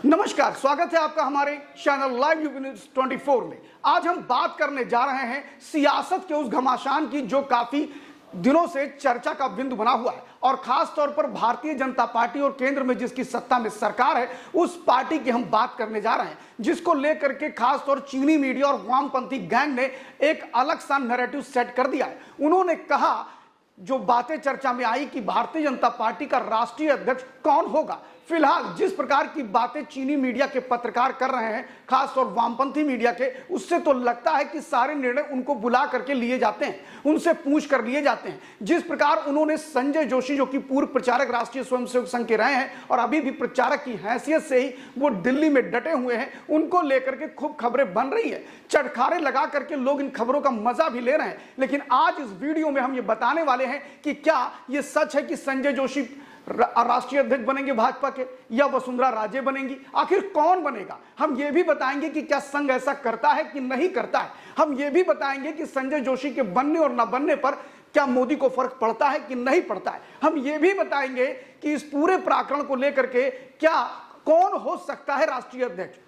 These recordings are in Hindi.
नमस्कार, स्वागत है आपका हमारे चैनल लाइव यूपी न्यूज 24 में। आज हम बात करने जा रहे हैं सियासत के उस घमासान की जो काफी दिनों से चर्चा का बिंदु बना हुआ है और खास तौर पर भारतीय जनता पार्टी और केंद्र में जिसकी सत्ता में सरकार है उस पार्टी की हम बात करने जा रहे हैं, जिसको लेकर के खास तौर चीनी मीडिया और वामपंथी गैंग ने एक अलग सा नैरेटिव सेट कर दिया है। उन्होंने कहा, जो बातें चर्चा में आई कि भारतीय जनता पार्टी का राष्ट्रीय अध्यक्ष कौन होगा। फिलहाल जिस प्रकार की बातें चीनी मीडिया के पत्रकार कर रहे हैं, खासतौर वामपंथी मीडिया के, उससे तो लगता है कि सारे निर्णय उनको बुला करके लिए जाते हैं, उनसे पूछ कर लिए जाते हैं। जिस प्रकार उन्होंने संजय जोशी, जो कि पूर्व प्रचारक राष्ट्रीय स्वयंसेवक संघ के रहे हैं और अभी भी प्रचारक की हैसियत से ही वो दिल्ली में डटे हुए हैं, उनको लेकर के खूब खबरें बन रही है। चटखारे लगा करके लोग इन खबरों का मजा भी ले रहे हैं। लेकिन आज इस वीडियो में हम ये बताने वाले हैं कि क्या ये सच है कि संजय जोशी राष्ट्रीय अध्यक्ष बनेंगे भाजपा के, या वसुंधरा राजे बनेंगी। आखिर कौन बनेगा, हम ये भी बताएंगे कि क्या संघ ऐसा करता है कि नहीं करता है। हम ये भी बताएंगे कि संजय जोशी के बनने और न बनने पर क्या मोदी को फर्क पड़ता है कि नहीं पड़ता है। हम ये भी बताएंगे कि इस पूरे प्रकरण को लेकर के क्या कौन हो सकता है राष्ट्रीय अध्यक्ष।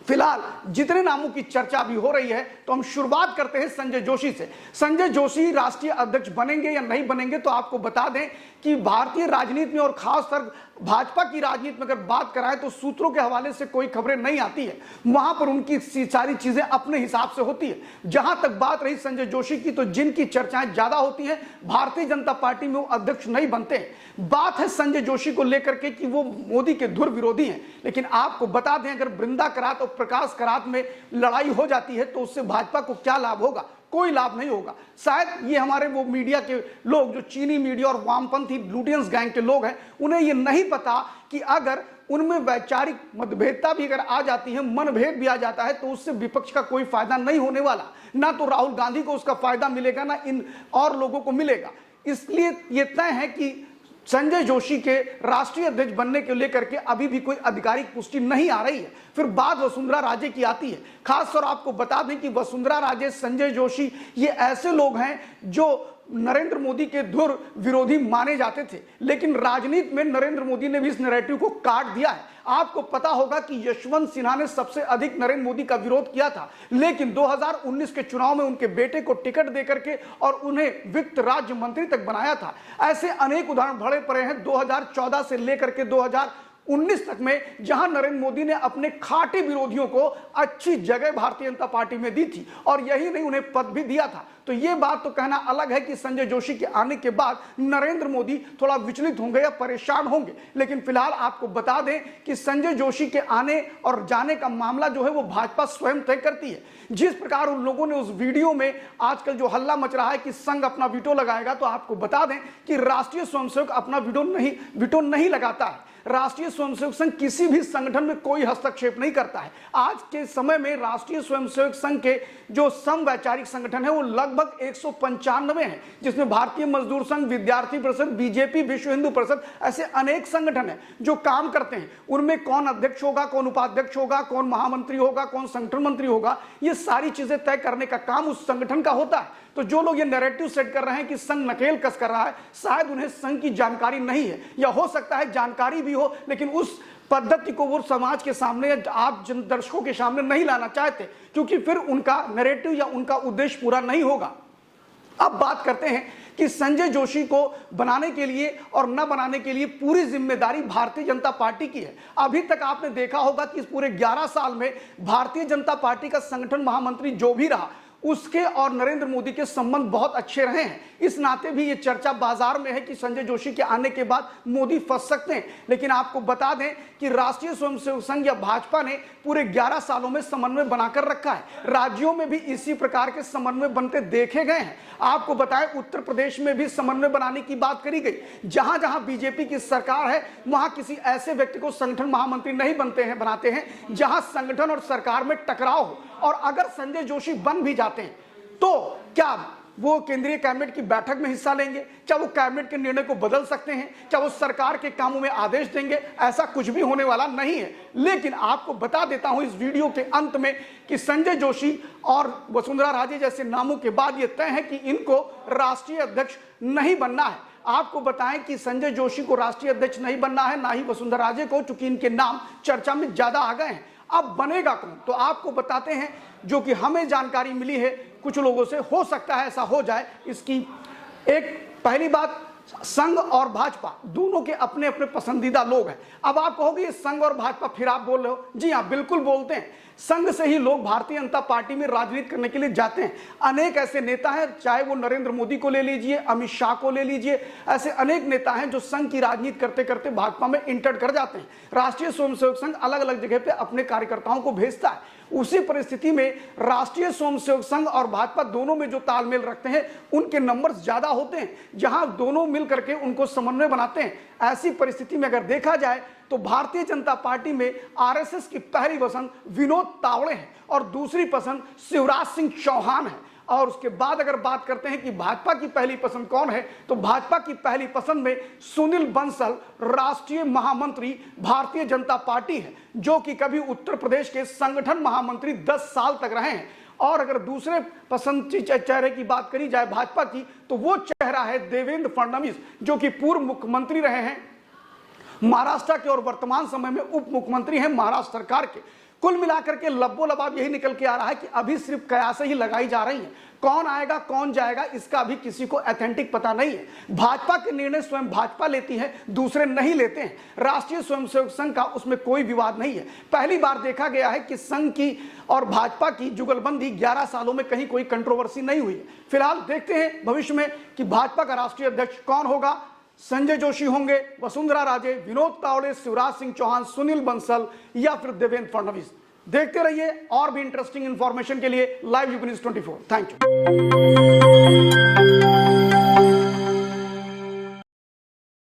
फिलहाल जितने नामों की चर्चा भी हो रही है, तो हम शुरुआत करते हैं संजय जोशी से। संजय जोशी राष्ट्रीय अध्यक्ष बनेंगे या नहीं बनेंगे, तो आपको बता दें कि भारतीय राजनीति में और खासकर भाजपा की राजनीति में अगर बात कराएं तो सूत्रों के हवाले से कोई खबरें नहीं आती है। वहां पर उनकी सारी चीजें अपने हिसाब से होती है। जहां तक बात रही संजय जोशी की, तो जिनकी चर्चाएं ज्यादा होती हैं भारतीय जनता पार्टी में वो अध्यक्ष नहीं बनते हैं। बात है संजय जोशी को लेकर के कि वो मोदी के धुर विरोधी हैं। लेकिन आपको बता दें, अगर वृंदा करात और प्रकाश करात में लड़ाई हो जाती है तो उससे भाजपा को क्या लाभ होगा? कोई लाभ नहीं होगा। शायद ये हमारे वो मीडिया के लोग, जो चीनी मीडिया और वामपंथी लुटियंस गैंग के लोग हैं, उन्हें ये नहीं पता कि अगर उनमें वैचारिक मतभेदता भी अगर आ जाती है, मनभेद भी आ जाता है, तो उससे विपक्ष का कोई फायदा नहीं होने वाला। ना तो राहुल गांधी को उसका फायदा मिलेगा, ना इन और लोगों को मिलेगा। इसलिए ये तय है कि संजय जोशी के राष्ट्रीय अध्यक्ष बनने को लेकर के अभी भी कोई आधिकारिक पुष्टि नहीं आ रही है। फिर बात वसुंधरा राजे की आती है। खासतौर आपको बता दें कि वसुंधरा राजे, संजय जोशी, ये ऐसे लोग हैं जो नरेंद्र मोदी के धुर विरोधी माने जाते थे। लेकिन राजनीति में नरेंद्र मोदी ने भी इस नैरेटिव को काट दिया है। आपको पता होगा कि यशवंत सिन्हा ने सबसे अधिक नरेंद्र मोदी का विरोध किया था, लेकिन 2019 के चुनाव में उनके बेटे को टिकट देकर के और उन्हें वित्त राज्य मंत्री तक बनाया था। ऐसे अनेक उदाहरण भरे पड़े हैं 2014 से लेकर के 2019 तक में, जहां नरेंद्र मोदी ने अपने खाटी विरोधियों को अच्छी जगह भारतीय जनता पार्टी में दी थी और यही नहीं, उन्हें पद भी दिया था। तो ये बात तो कहना अलग है कि संजय जोशी के आने के बाद नरेंद्र मोदी थोड़ा विचलित होंगे या परेशान होंगे। लेकिन फिलहाल आपको बता दें कि संजय जोशी के आने और जाने का मामला जो है वो भाजपा स्वयं तय करती है। जिस प्रकार उन लोगों ने उस वीडियो में आजकल जो हल्ला मच रहा है कि संघ अपना वीटो लगाएगा, तो आपको बता दें कि राष्ट्रीय स्वयंसेवक अपना वीटो नहीं लगाता है। राष्ट्रीय स्वयंसेवक संघ किसी भी संगठन में कोई हस्तक्षेप नहीं करता है। आज के समय में राष्ट्रीय स्वयंसेवक संघ के जो समवैचारिक संगठन है वो लगभग 195 हैं, जिसमें भारतीय मजदूर संघ, विद्यार्थी परिषद, बीजेपी, विश्व हिंदू परिषद, ऐसे अनेक संगठन हैं जो काम करते हैं। उनमें कौन अध्यक्ष होगा, कौन उपाध्यक्ष होगा, कौन महामंत्री होगा, कौन संगठन मंत्री होगा, ये सारी चीजें तय करने का काम उस संगठन का होता है। तो जो लोग ये नैरेटिव सेट कर रहे हैं कि संघ नकेल कस कर रहा है, शायद उन्हें संघ की जानकारी नहीं है, या हो सकता है जानकारी भी हो, लेकिन उस पद्धति को वो समाज के सामने या आप दर्शकों के सामने नहीं लाना चाहते, क्योंकि फिर उनका नैरेटिव या उनका उद्देश्य पूरा नहीं होगा। अब बात करते हैं कि संजय जोशी को बनाने के लिए और न बनाने के लिए पूरी जिम्मेदारी भारतीय जनता पार्टी की है। अभी तक आपने देखा होगा कि इस पूरे 11 साल में भारतीय जनता पार्टी का संगठन महामंत्री जो भी रहा, उसके और नरेंद्र मोदी के संबंध बहुत अच्छे रहे हैं। इस नाते भी ये चर्चा बाजार में है कि संजय जोशी के आने के बाद मोदी फंस सकते हैं। लेकिन आपको बता दें कि राष्ट्रीय स्वयंसेवक संघ या भाजपा ने पूरे 11 सालों में समन्वय बनाकर रखा है। राज्यों में भी इसी प्रकार के समन्वय बनते देखे गए हैं। आपको बताएं, उत्तर प्रदेश में भी समन्वय बनाने की बात करी गई। जहां जहां बीजेपी की सरकार है, वहां किसी ऐसे व्यक्ति को संगठन महामंत्री नहीं बनाते हैं जहां संगठन और सरकार में टकराव हो। और अगर संजय जोशी बन भी जाते हैं, तो क्या वो केंद्रीय कैबिनेट की बैठक में हिस्सा लेंगे? क्या वो कैबिनेट के निर्णय को बदल सकते हैं? क्या वो सरकार के कामों में आदेश देंगे? ऐसा कुछ भी होने वाला नहीं है। लेकिन आपको बता देता हूं इस वीडियो के अंत में कि संजय जोशी और वसुंधरा राजे जैसे नामों के बाद ये तय है कि इनको राष्ट्रीय अध्यक्ष नहीं बनना है। आपको बताएं कि संजय जोशी को राष्ट्रीय अध्यक्ष नहीं बनना है, ना ही वसुंधरा राजे को, चूंकि इनके नाम चर्चा में ज्यादा आ गए हैं। अब बनेगा कौन, तो आपको बताते हैं, जो कि हमें जानकारी मिली है कुछ लोगों से, हो सकता है ऐसा हो जाए। इसकी एक पहली बात, संघ और भाजपा दोनों के अपने अपने पसंदीदा लोग हैं। अब आप कहोगे ये संघ और भाजपा फिर आप बोल रहे हो, जी हाँ बिल्कुल बोलते हैं। संघ से ही लोग भारतीय जनता पार्टी में राजनीति करने के लिए जाते हैं। अनेक ऐसे नेता हैं, चाहे वो नरेंद्र मोदी को ले लीजिए, अमित शाह को ले लीजिए, ऐसे अनेक नेता हैं जो संघ की राजनीति करते करते भाजपा में इंटर कर जाते हैं। राष्ट्रीय स्वयंसेवक संघ अलग अलग जगह पे अपने कार्यकर्ताओं को भेजता है। उसी परिस्थिति में राष्ट्रीय स्वयंसेवक संघ और भाजपा दोनों में जो तालमेल रखते हैं, उनके नंबर्स ज्यादा होते हैं, जहां दोनों मिल करके उनको समन्वय बनाते हैं। ऐसी परिस्थिति में अगर देखा जाए तो भारतीय जनता पार्टी में आरएसएस की पहली पसंद विनोद तावड़े हैं और दूसरी पसंद शिवराज सिंह चौहान है। और उसके बाद अगर बात करते हैं कि भाजपा की पहली पसंद कौन है, तो भाजपा की पहली पसंद में सुनील बंसल राष्ट्रीय महामंत्री भारतीय जनता पार्टी है, जो कि कभी उत्तर प्रदेश के संगठन महामंत्री 10 साल तक रहे हैं। और अगर दूसरे पसंद चेहरे की बात करी जाए भाजपा की, तो वो चेहरा है देवेंद्र फडणवीस, जो कि पूर्व मुख्यमंत्री रहे हैं महाराष्ट्र के और वर्तमान समय में उप मुख्यमंत्री हैं महाराष्ट्र सरकार के। कुल मिलाकर के लब्बो लबाब यही निकल के आ रहा है कि अभी सिर्फ कयासें ही लगाई जा रही हैं। कौन आएगा कौन जाएगा इसका अभी किसी को ऑथेंटिक पता नहीं है। भाजपा के निर्णय स्वयं भाजपा लेती है, दूसरे नहीं लेते हैं। राष्ट्रीय स्वयंसेवक संघ का उसमें कोई विवाद नहीं है। पहली बार देखा गया है कि संघ की और भाजपा की जुगलबंदी 11 सालों में कहीं कोई कंट्रोवर्सी नहीं हुई है। फिलहाल देखते हैं भविष्य में कि भाजपा का राष्ट्रीय अध्यक्ष कौन होगा। संजय जोशी होंगे, वसुंधरा राजे, विनोद तावड़े, शिवराज सिंह चौहान, सुनील बंसल या फिर देवेंद्र फडणवीस। देखते रहिए और भी इंटरेस्टिंग इंफॉर्मेशन के लिए live UP news 24। Thank you.